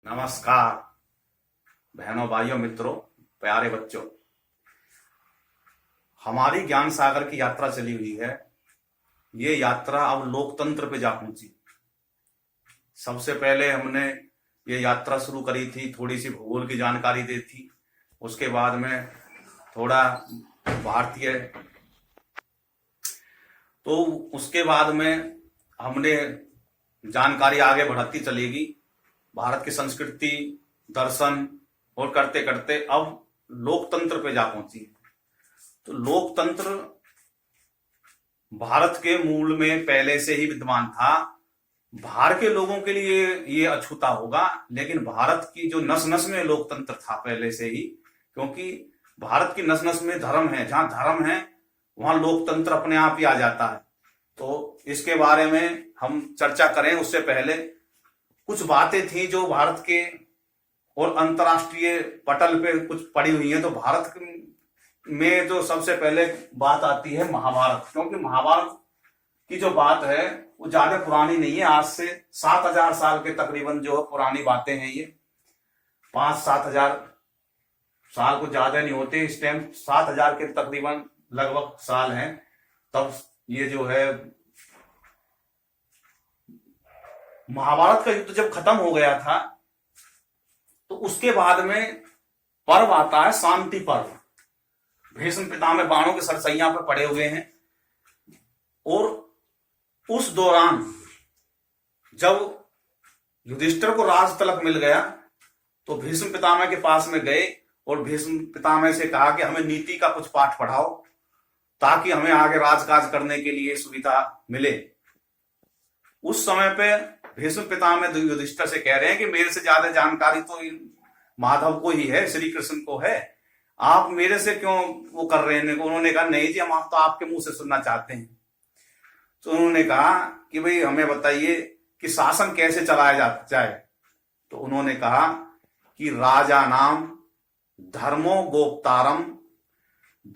नमस्कार बहनों, भाइयों, मित्रों, प्यारे बच्चों। हमारी ज्ञान सागर की यात्रा चली हुई है। ये यात्रा अब लोकतंत्र पे जा पहुंची। सबसे पहले हमने ये यात्रा शुरू करी थी, थोड़ी सी भूगोल की जानकारी दी थी। उसके बाद में थोड़ा भारतीय, तो उसके बाद में हमने जानकारी आगे बढ़ती चलेगी। भारत की संस्कृति, दर्शन और करते करते अब लोकतंत्र पे जा पहुंची। तो लोकतंत्र भारत के मूल में पहले से ही विद्यमान था। बाहर के लोगों के लिए ये अछूता होगा, लेकिन भारत की जो नस नस में लोकतंत्र था पहले से ही, क्योंकि भारत की नस नस में धर्म है। जहां धर्म है वहां लोकतंत्र अपने आप ही आ जाता है। तो इसके बारे में हम चर्चा करें उससे पहले कुछ बातें थी जो भारत के और अंतर्राष्ट्रीय पटल पे कुछ पड़ी हुई है। तो भारत में जो सबसे पहले बात आती है महाभारत, क्योंकि महाभारत की जो बात है वो ज्यादा पुरानी नहीं है। आज से 7,000 साल के तकरीबन जो पुरानी बातें हैं, ये 5-7 हजार साल को ज्यादा नहीं होते। इस टाइम 7,000 के तकरीबन लगभग साल हैं। तब ये जो है महाभारत का युद्ध जब खत्म हो गया था, तो उसके बाद में पर्व आता है शांति पर्व। भीष्म पितामह बाणों के सरसैया पर पड़े हुए हैं, और उस दौरान जब युधिष्ठिर को राज तिलक मिल गया तो भीष्म पितामह के पास में गए और भीष्म पितामह से कहा कि हमें नीति का कुछ पाठ पढ़ाओ ताकि हमें आगे राजकाज करने के लिए सुविधा मिले। उस समय पे भीष्म पितामह युधिष्ठिर से कह रहे हैं कि मेरे से ज्यादा जानकारी तो माधव को ही है, श्री कृष्ण को है, आप मेरे से क्यों वो कर रहे हैं। उन्होंने कहा नहीं जी, हम आप तो आपके मुंह से सुनना चाहते हैं। तो उन्होंने कहा कि भाई हमें बताइए कि शासन कैसे चलाया जाए। तो उन्होंने कहा कि राजा नाम धर्मो गोप्तारम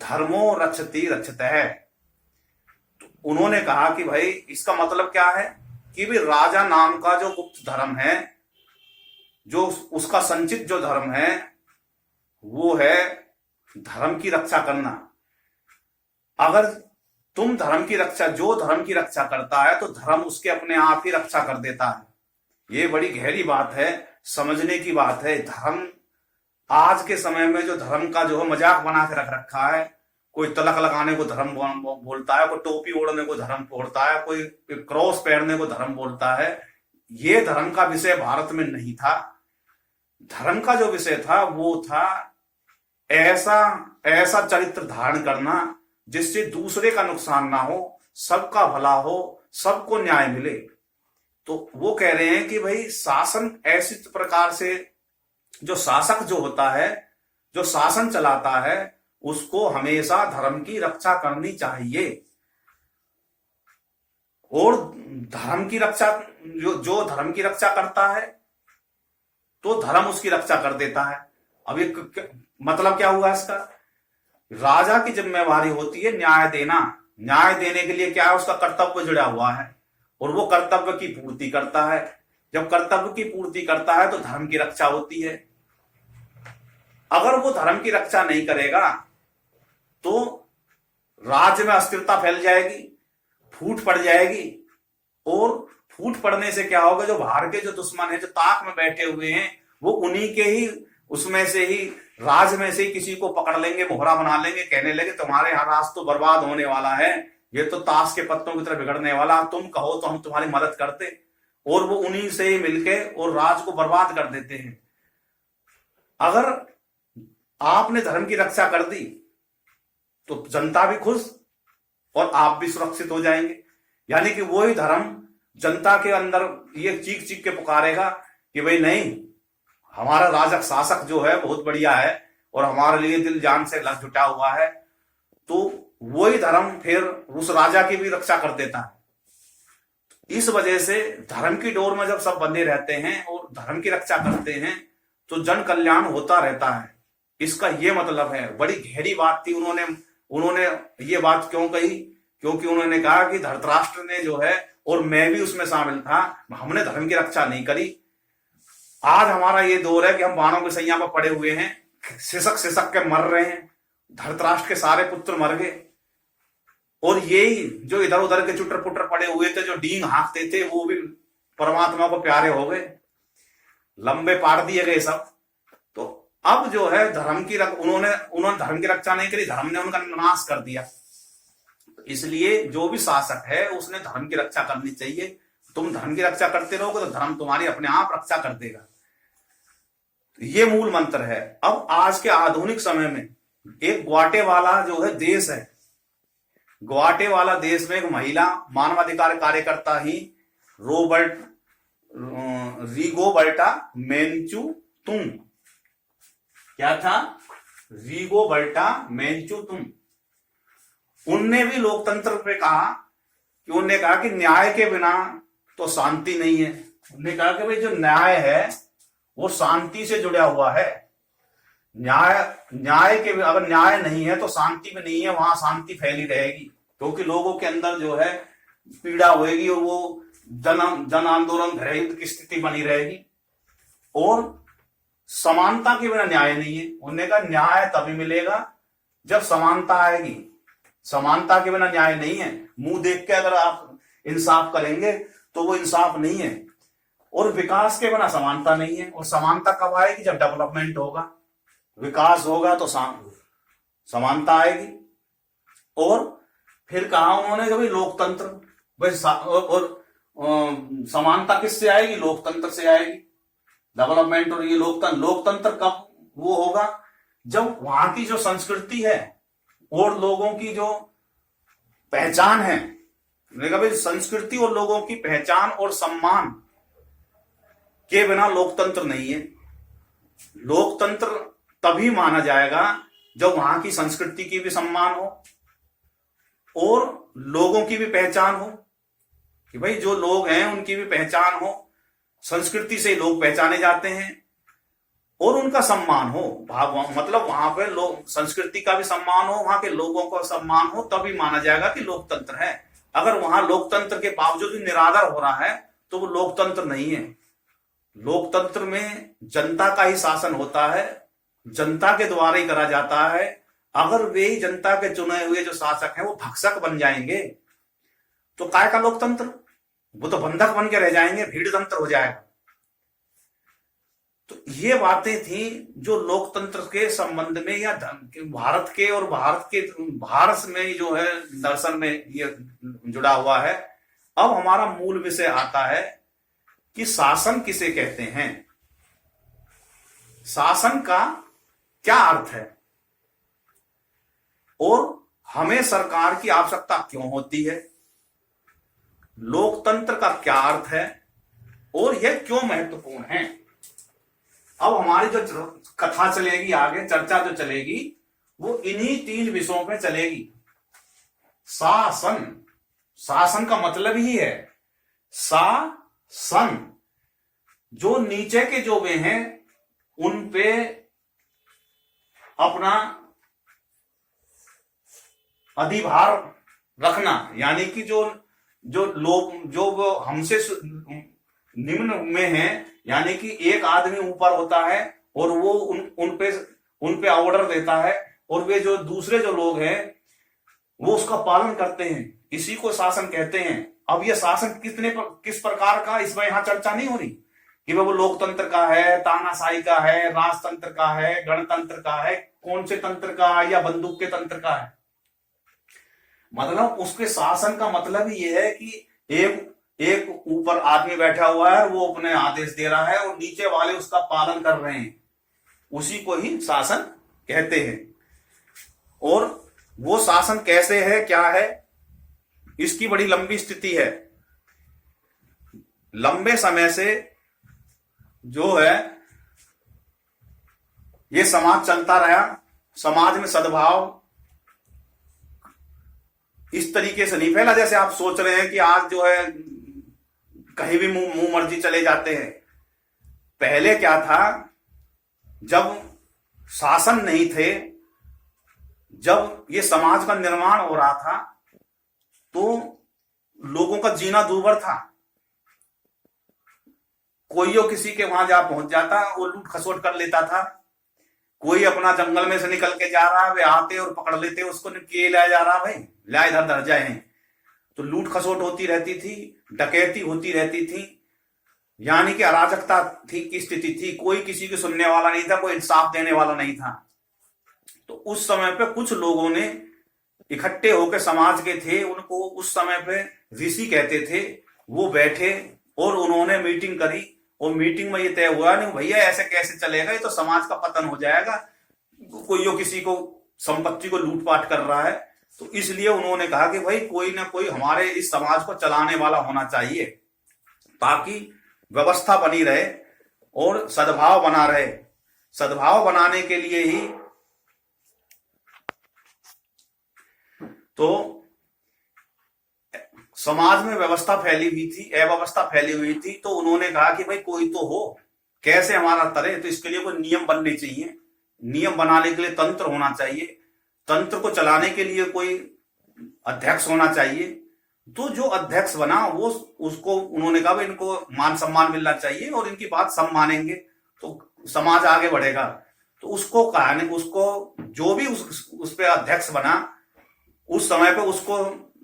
धर्मो रक्षति रक्षतः। तो उन्होंने कहा कि भाई इसका मतलब क्या है कि भी राजा नाम का जो गुप्त धर्म है, जो उसका संचित जो धर्म है, वो है धर्म की रक्षा करना। अगर तुम धर्म की रक्षा, जो धर्म की रक्षा करता है तो धर्म उसके अपने आप ही रक्षा कर देता है। ये बड़ी गहरी बात है, समझने की बात है। धर्म आज के समय में जो धर्म का जो है मजाक बना के रख रखा है, कोई तलक लगाने को धर्म बोलता है, कोई टोपी ओढ़ने को धर्म बोलता है, कोई क्रॉस पहनने को धर्म बोलता है। ये धर्म का विषय भारत में नहीं था। धर्म का जो विषय था वो था ऐसा चरित्र धारण करना जिससे दूसरे का नुकसान ना हो, सबका भला हो, सबको न्याय मिले। तो वो कह रहे हैं कि भाई शासन ऐसी प्रकार से, जो शासक जो होता है, जो शासन चलाता है, उसको हमेशा धर्म की रक्षा करनी चाहिए। और धर्म की रक्षा, जो धर्म की रक्षा करता है तो धर्म उसकी रक्षा कर देता है। अब ये मतलब क्या हुआ इसका? राजा की जिम्मेवारी होती है न्याय देना। न्याय देने के लिए क्या है, उसका कर्तव्य जुड़ा हुआ है, और वो कर्तव्य की पूर्ति करता है। जब कर्तव्य की पूर्ति करता है तो धर्म की रक्षा होती है। अगर वो धर्म की रक्षा नहीं करेगा तो राज्य में अस्थिरता फैल जाएगी, फूट पड़ जाएगी। और फूट पड़ने से क्या होगा, जो बाहर के जो दुश्मन है, जो ताक में बैठे हुए हैं, वो उन्हीं के ही, उसमें से ही, राज में से ही किसी को पकड़ लेंगे, मोहरा बना लेंगे, कहने लगे तुम्हारे यहाँ राज तो बर्बाद होने वाला है, ये तो ताश के पत्तों की तरह बिगड़ने वाला, तुम कहो तो हम तुम्हारी मदद करते। और वो उन्हीं से ही मिलके और राज को बर्बाद कर देते हैं। अगर आपने धर्म की रक्षा कर दी तो जनता भी खुश और आप भी सुरक्षित हो जाएंगे। यानी कि वही धर्म जनता के अंदर ये चीख चीख के पुकारेगा कि भाई नहीं, हमारा राजक शासक जो है बहुत बढ़िया है और हमारे लिए दिल जान से लग जुटा हुआ है। तो वही धर्म फिर उस राजा की भी रक्षा कर देता है। इस वजह से धर्म की डोर में जब सब बंधे रहते हैं और धर्म की रक्षा करते हैं तो जन कल्याण होता रहता है। इसका ये मतलब है। बड़ी गहरी बात थी। उन्होंने ये बात क्यों कही? क्योंकि उन्होंने कहा कि धृतराष्ट्र ने जो है, और मैं भी उसमें शामिल था, हमने धर्म की रक्षा नहीं करी। आज हमारा ये दौर है कि हम बाणों की सैया पर पड़े हुए हैं, सिसक सिसक के मर रहे हैं, धृतराष्ट्र के सारे पुत्र मर गए, और यही जो इधर उधर के चुटर पुटर पड़े हुए थे, जो डींग हाँकते थे, वो भी परमात्मा को प्यारे हो गए, लंबे पाड़ दिए गए सब। तो अब जो है धर्म की उन्होंने धर्म की रक्षा नहीं करी, धर्म ने उनका नाश कर दिया। इसलिए जो भी शासक है उसने धर्म की रक्षा करनी चाहिए। तुम धर्म की रक्षा करते रहोगे तो धर्म तुम्हारी अपने आप रक्षा कर देगा। ये मूल मंत्र है। अब आज के आधुनिक समय में एक ग्वाटेमाला जो है देश है, ग्वाटेमाला देश में एक महिला मानवाधिकार कार्यकर्ता ही रिगोबर्टा मेंचुतुंग, क्या था, रिगोबर्टा मेंचुतुंग, उनने भी लोकतंत्र पे कहा कि उन्होंने कहा कि न्याय के बिना तो शांति नहीं है। उन्होंने कहा कि भाई जो न्याय है वो शांति से जुड़ा हुआ है। न्याय के अगर न्याय नहीं है तो शांति भी नहीं है, वहां शांति फैली रहेगी, क्योंकि लोगों के अंदर जो है पीड़ा होएगी और वो जन आंदोलन गृह युद्ध की स्थिति बनी रहेगी। और समानता के बिना न्याय नहीं है। उन्होंने कहा न्याय तभी मिलेगा जब समानता आएगी, समानता के बिना न्याय नहीं है। मुंह देख के अगर आप इंसाफ करेंगे तो वो इंसाफ नहीं है। और विकास के बिना समानता नहीं है। और समानता कब आएगी, जब डेवलपमेंट होगा, विकास होगा तो समानता आएगी। और फिर कहा उन्होंने कि भाई लोकतंत्र, और समानता किससे आएगी, लोकतंत्र से आएगी, डेवलपमेंट। और ये लोकतंत्र कब वो होगा, जब वहां की जो संस्कृति है और लोगों की जो पहचान है, भाई संस्कृति और लोगों की पहचान और सम्मान के बिना लोकतंत्र नहीं है। लोकतंत्र तभी माना जाएगा जब वहां की संस्कृति की भी सम्मान हो और लोगों की भी पहचान हो, कि भाई जो लोग हैं उनकी भी पहचान हो, संस्कृति से लोग पहचाने जाते हैं और उनका सम्मान हो। मतलब वहां पे लोग संस्कृति का भी सम्मान हो, वहां के लोगों का सम्मान हो, तभी माना जाएगा कि लोकतंत्र है। अगर वहां लोकतंत्र के बावजूद भी निरादर हो रहा है तो वो लोकतंत्र नहीं है। लोकतंत्र में जनता का ही शासन होता है, जनता के द्वारा ही करा जाता है। अगर वे ही जनता के चुने हुए जो शासक हैं वो भक्षक बन जाएंगे तो काय का लोकतंत्र, वो तो बंधक बन के रह जाएंगे, भीड़ तंत्र हो जाएगा। तो ये बातें थी जो लोकतंत्र के संबंध में या भारत के और भारत में जो है दर्शन में ये जुड़ा हुआ है। अब हमारा मूल विषय आता है कि शासन किसे कहते हैं, शासन का क्या अर्थ है और हमें सरकार की आवश्यकता क्यों होती है, लोकतंत्र का क्या अर्थ है और यह क्यों महत्वपूर्ण है। अब हमारी जो कथा चलेगी आगे, चर्चा जो चलेगी वो इन्हीं 3 विषयों पे चलेगी। शासन, शासन का मतलब ही है शासन, जो नीचे के जो वे हैं उन पे अपना अधिभार रखना, यानी कि जो लोग जो वो हमसे निम्न में हैं, यानी कि एक आदमी ऊपर होता है और वो उन पे ऑर्डर देता है और वे जो दूसरे जो लोग हैं वो उसका पालन करते हैं, इसी को शासन कहते हैं। अब ये शासन किस प्रकार का, इस पर यहां चर्चा नहीं हो रही कि वो लोकतंत्र का है, तानाशाही का है, राजतंत्र का है, गणतंत्र का है, कौन से तंत्र का या बंदूक के तंत्र का है। मतलब उसके शासन का मतलब ये है कि एक ऊपर आदमी बैठा हुआ है, वो अपने आदेश दे रहा है और नीचे वाले उसका पालन कर रहे हैं, उसी को ही शासन कहते हैं। और वो शासन कैसे है, क्या है, इसकी बड़ी लंबी स्थिति है। लंबे समय से जो है ये समाज चलता रहा, समाज में सद्भाव इस तरीके से नहीं फैला जैसे आप सोच रहे हैं कि आज जो है कहीं भी मुंह मर्जी चले जाते हैं। पहले क्या था, जब शासन नहीं थे, जब ये समाज का निर्माण हो रहा था तो लोगों का जीना दूभर था। कोई किसी के वहां जा पहुंच जाता, वो लूट खसोट कर लेता था। कोई अपना जंगल में से निकल के जा रहा, वे आते और पकड़ लेते उसको, के लाया जा रहा, भाई ला इधर धर जाए। तो लूट खसोट होती रहती थी, डकैती होती रहती थी, यानी कि अराजकता थी की स्थिति थी। कोई किसी की सुनने वाला नहीं था, कोई इंसाफ देने वाला नहीं था। तो उस समय पे कुछ लोगों ने इकट्ठे होकर, समाज के थे, उनको उस समय पे ऋषि कहते थे, वो बैठे और उन्होंने मीटिंग करी। और मीटिंग में ये तय हुआ, नहीं भैया ऐसे कैसे चलेगा, ये तो समाज का पतन हो जाएगा, कोई किसी को संपत्ति को लूटपाट कर रहा है। तो इसलिए उन्होंने कहा कि भाई कोई ना कोई हमारे इस समाज को चलाने वाला होना चाहिए, ताकि व्यवस्था बनी रहे और सद्भाव बना रहे। सद्भाव बनाने के लिए ही तो समाज में व्यवस्था फैली हुई थी, अव्यवस्था फैली हुई थी। तो उन्होंने कहा कि भाई कोई तो हो, कैसे हमारा तरे, तो इसके लिए कोई नियम बनने चाहिए। नियम बनाने के लिए तंत्र होना चाहिए, तंत्र को चलाने के लिए कोई अध्यक्ष होना चाहिए। तो जो अध्यक्ष बना वो, उसको उन्होंने कहा भाई इनको मान सम्मान मिलना चाहिए और इनकी बात सब मानेंगे तो समाज आगे बढ़ेगा। तो उसको कहा, उसको जो भी उस पे अध्यक्ष बना, उस समय पे उसको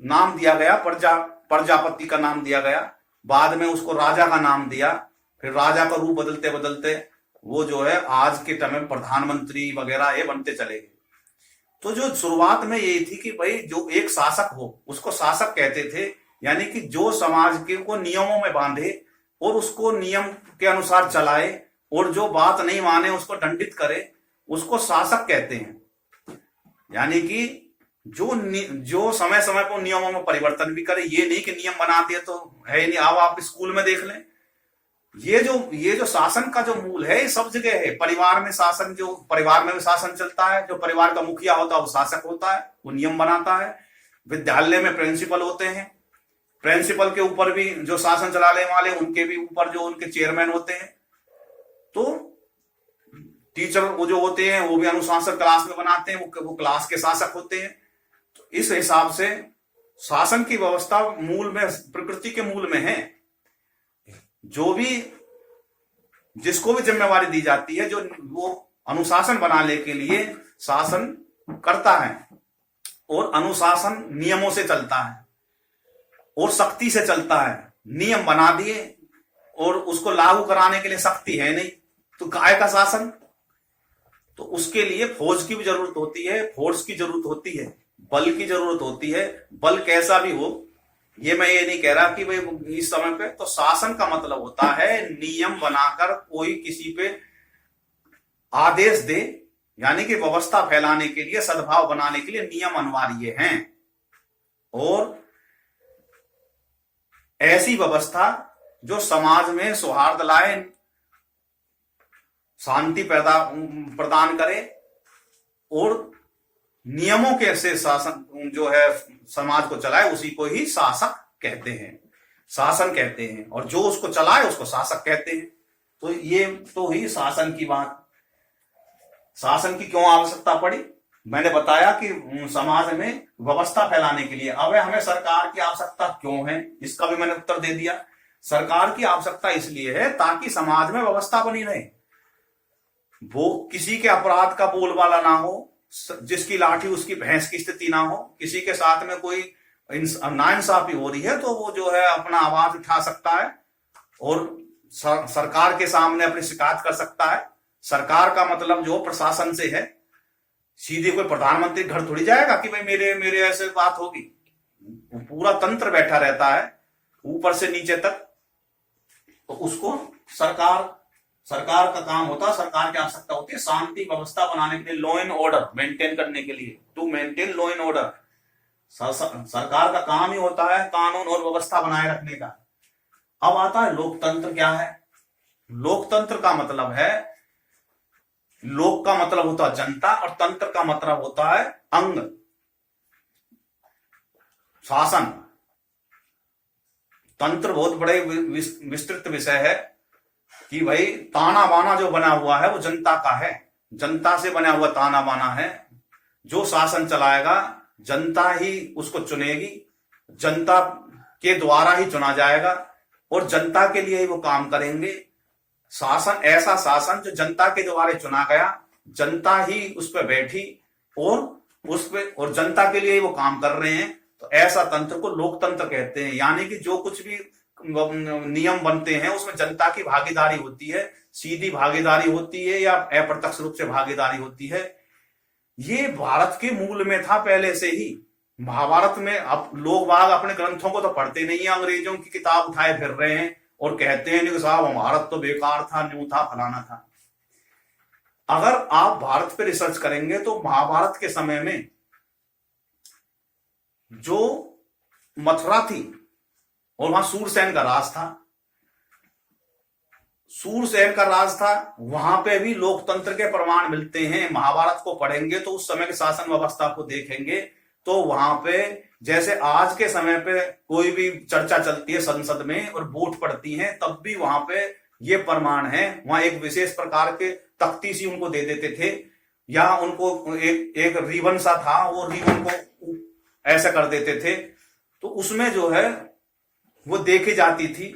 नाम दिया गया प्रजापति का नाम दिया गया। बाद में उसको राजा का नाम दिया। फिर राजा का रूप बदलते बदलते वो जो है आज के टाइम में प्रधानमंत्री वगैरह ये बनते चले गए। तो जो शुरुआत में ये थी कि भाई जो एक शासक हो उसको शासक कहते थे, यानी कि जो समाज के को नियमों में बांधे और उसको नियम के अनुसार चलाए, और जो बात नहीं माने उसको दंडित करे, उसको शासक कहते हैं। यानी कि जो समय समय पर नियमों में परिवर्तन भी करे, ये नहीं कि नियम बना दिए तो है नहीं। अब आप स्कूल में देख लें, ये जो शासन का जो मूल है, ये सब जगह है। परिवार में शासन, जो परिवार में भी शासन चलता है, जो परिवार का मुखिया होता है वो शासक होता है, वो नियम बनाता है। विद्यालय में प्रिंसिपल होते हैं, प्रिंसिपल के ऊपर भी जो शासन चलाने वाले, उनके भी ऊपर जो उनके चेयरमैन होते हैं। तो टीचर वो जो होते हैं वो भी अनुशासन क्लास में बनाते हैं, वो क्लास के शासक होते हैं। तो इस हिसाब से शासन की व्यवस्था मूल में, प्रकृति के मूल में है। जो भी जिसको भी जिम्मेवारी दी जाती है, जो वो अनुशासन बनाने के लिए शासन करता है, और अनुशासन नियमों से चलता है और सख्ती से चलता है। नियम बना दिए और उसको लागू कराने के लिए सख्ती है नहीं, तो काय का शासन। तो उसके लिए फौज की भी जरूरत होती है, फोर्स की जरूरत होती है, बल की जरूरत होती है। बल कैसा भी हो, ये मैं ये नहीं कह रहा कि भाई इस समय पे। तो शासन का मतलब होता है नियम बनाकर कोई किसी पे आदेश दे, यानी कि व्यवस्था फैलाने के लिए, सद्भाव बनाने के लिए नियम अनिवार्य हैं। और ऐसी व्यवस्था जो समाज में सौहार्द लाए, शांति प्रदान करे, और नियमों के से शासन जो है समाज को चलाए, उसी को ही शासक कहते हैं, शासन कहते हैं। और जो उसको चलाए उसको शासक कहते हैं। तो ये तो ही शासन की बात। शासन की क्यों आवश्यकता पड़ी, मैंने बताया कि समाज में व्यवस्था फैलाने के लिए। अब हमें सरकार की आवश्यकता क्यों है, इसका भी मैंने उत्तर दे दिया। सरकार की आवश्यकता इसलिए है ताकि समाज में व्यवस्था बनी रहे, वो किसी के अपराध का बोलबाला ना हो, जिसकी लाठी उसकी भैंस की स्थिति ना हो, किसी के साथ में कोई नाइंसाफी हो रही है तो वो जो है अपना आवाज उठा सकता है और सरकार के सामने अपनी शिकायत कर सकता है। सरकार का मतलब जो प्रशासन से है, सीधे कोई प्रधानमंत्री घर थोड़ी जाएगा कि भाई मेरे ऐसे बात होगी। पूरा तंत्र बैठा रहता है ऊपर से नीचे तक। तो उसको सरकार का काम होता है, सरकार की आवश्यकता होती है शांति व्यवस्था बनाने के लिए, लॉ एंड ऑर्डर मेंटेन करने के लिए, to maintain law and order. सरकार का काम ही होता है कानून और व्यवस्था बनाए रखने का। अब आता है लोकतंत्र क्या है। लोकतंत्र का मतलब है, लोक का मतलब होता है जनता और तंत्र का मतलब होता है अंग, शासन। तंत्र बहुत बड़े विस्तृत विषय है कि भाई ताना बाना जो बना हुआ है वो जनता का है, जनता से बना हुआ ताना बाना है। जो शासन चलाएगा जनता ही उसको चुनेगी, जनता के द्वारा ही चुना जाएगा और जनता के लिए ही वो काम करेंगे। शासन, ऐसा शासन जो जनता के द्वारा चुना गया, जनता ही उस पर बैठी और जनता के लिए वो काम कर रहे हैं, तो ऐसा तंत्र को लोकतंत्र कहते हैं। यानी कि जो कुछ भी नियम बनते हैं उसमें जनता की भागीदारी होती है, सीधी भागीदारी होती है या अप्रत्यक्ष रूप से भागीदारी होती है। ये भारत के मूल में था पहले से ही। महाभारत में अब लोग बाग अपने ग्रंथों को तो पढ़ते नहीं है, अंग्रेजों की किताब उठाए फिर रहे हैं और कहते हैं कि साहब भारत तो बेकार था, न्यू था, फलाना था। अगर आप भारत पे रिसर्च करेंगे तो महाभारत के समय में जो मथुरा थी और वहां सूरसेन का राज था, सूरसेन का राज था, वहां पे भी लोकतंत्र के प्रमाण मिलते हैं। महाभारत को पढ़ेंगे तो उस समय के शासन व्यवस्था को देखेंगे तो वहां पे जैसे आज के समय पे कोई भी चर्चा चलती है संसद में और वोट पड़ती है, तब भी वहां पे ये प्रमाण है। वहां एक विशेष प्रकार के तख्ती सी उनको दे देते थे या उनको एक रिबन सा था, वो रिबन को ऐसा कर देते थे, तो उसमें जो है वो देखी जाती थी,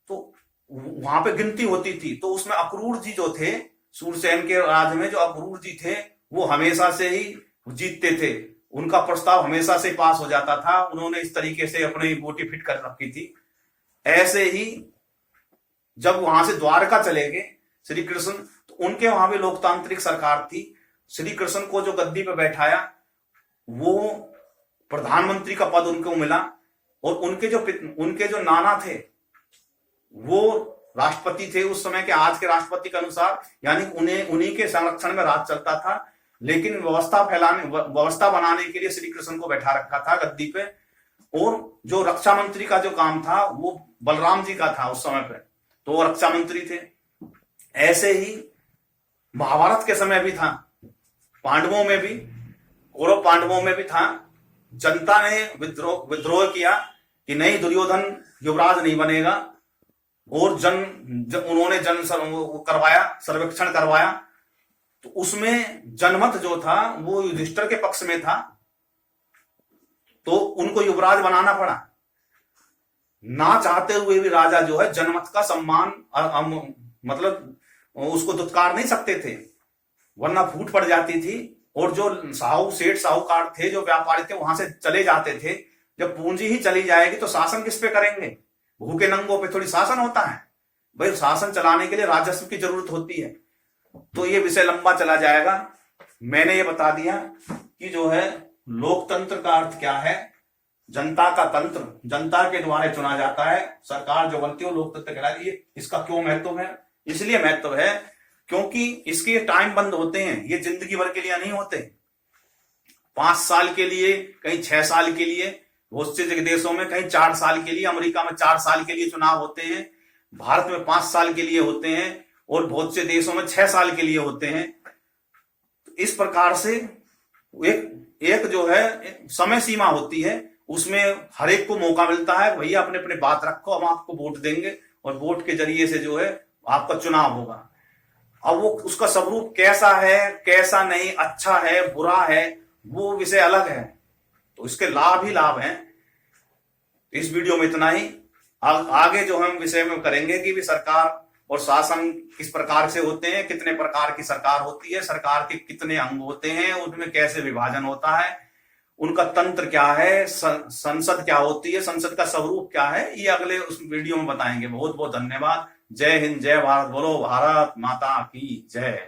तो वहां पे गिनती होती थी। तो उसमें अक्रूर जी जो थे, सूरसेन के राज में जो अक्रूर जी थे, वो हमेशा से ही जीतते थे, उनका प्रस्ताव हमेशा से पास हो जाता था। उन्होंने इस तरीके से अपनी बोटी फिट कर रखी थी। ऐसे ही जब वहां से द्वारका चले गए श्री कृष्ण, तो उनके वहां भी लोकतांत्रिक सरकार थी। श्री कृष्ण को जो गद्दी पे बैठाया, वो प्रधानमंत्री का पद उनको मिला और उनके जो नाना थे वो राष्ट्रपति थे उस समय के, आज के राष्ट्रपति के अनुसार, यानी उन्हीं के संरक्षण में राज चलता था। लेकिन व्यवस्था बनाने के लिए श्री कृष्ण को बैठा रखा था गद्दी पे। और जो रक्षा मंत्री का जो काम था वो बलराम जी का था उस समय पे, तो वो रक्षा मंत्री थे। ऐसे ही महाभारत के समय भी था, पांडवों में भी, कौरव पांडवों में भी था। जनता ने विद्रोह किया कि नहीं, दुर्योधन युवराज नहीं बनेगा, और उन्होंने करवाया, सर्वेक्षण करवाया, तो उसमें जनमत जो था वो युधिष्ठिर के पक्ष में था, तो उनको युवराज बनाना पड़ा। ना चाहते हुए भी राजा जो है जनमत का सम्मान मतलब उसको दुत्कार नहीं सकते थे, वरना फूट पड़ जाती थी। और जो सेठ साहूकार थे, जो व्यापारी थे, वहां से चले जाते थे। जब पूंजी ही चली जाएगी तो शासन किस पे करेंगे? भूखे नंगों पे थोड़ी शासन होता है भाई, शासन चलाने के लिए राजस्व की जरूरत होती है। तो ये विषय लंबा चला जाएगा। मैंने ये बता दिया कि जो है लोकतंत्र का अर्थ क्या है, जनता का तंत्र, जनता के द्वारा चुना जाता है, सरकार जो बनती है वो लोकतंत्र कहलाती है। इसका क्यों महत्व है? इसलिए महत्व है क्योंकि इसके टाइम बंद होते हैं, ये जिंदगी भर के लिए नहीं होते। 5 साल के लिए, कहीं 6 साल के लिए, बहुत से देशों में कहीं 4 साल के लिए, अमेरिका में 4 साल के लिए चुनाव होते हैं, भारत में 5 साल के लिए होते हैं और बहुत से देशों में 6 साल के लिए होते हैं। तो इस प्रकार से एक जो है समय सीमा होती है, उसमें हर एक को मौका मिलता है, भैया अपने अपने बात रखो, हम आपको वोट देंगे और वोट के जरिए से जो है आपका चुनाव होगा। अब वो उसका स्वरूप कैसा है, कैसा नहीं, अच्छा है, बुरा है, वो विषय अलग है। तो इसके लाभ ही लाभ हैं। इस वीडियो में इतना ही। आगे जो हम विषय में करेंगे कि भी सरकार और शासन किस प्रकार से होते हैं, कितने प्रकार की सरकार होती है, सरकार के कितने अंग होते हैं, उनमें कैसे विभाजन होता है, उनका तंत्र क्या है, संसद क्या होती है, संसद का स्वरूप क्या है, ये अगले उस वीडियो में बताएंगे। बहुत बहुत धन्यवाद। जय हिंद, जय भारत, बोलो भारत माता की जय।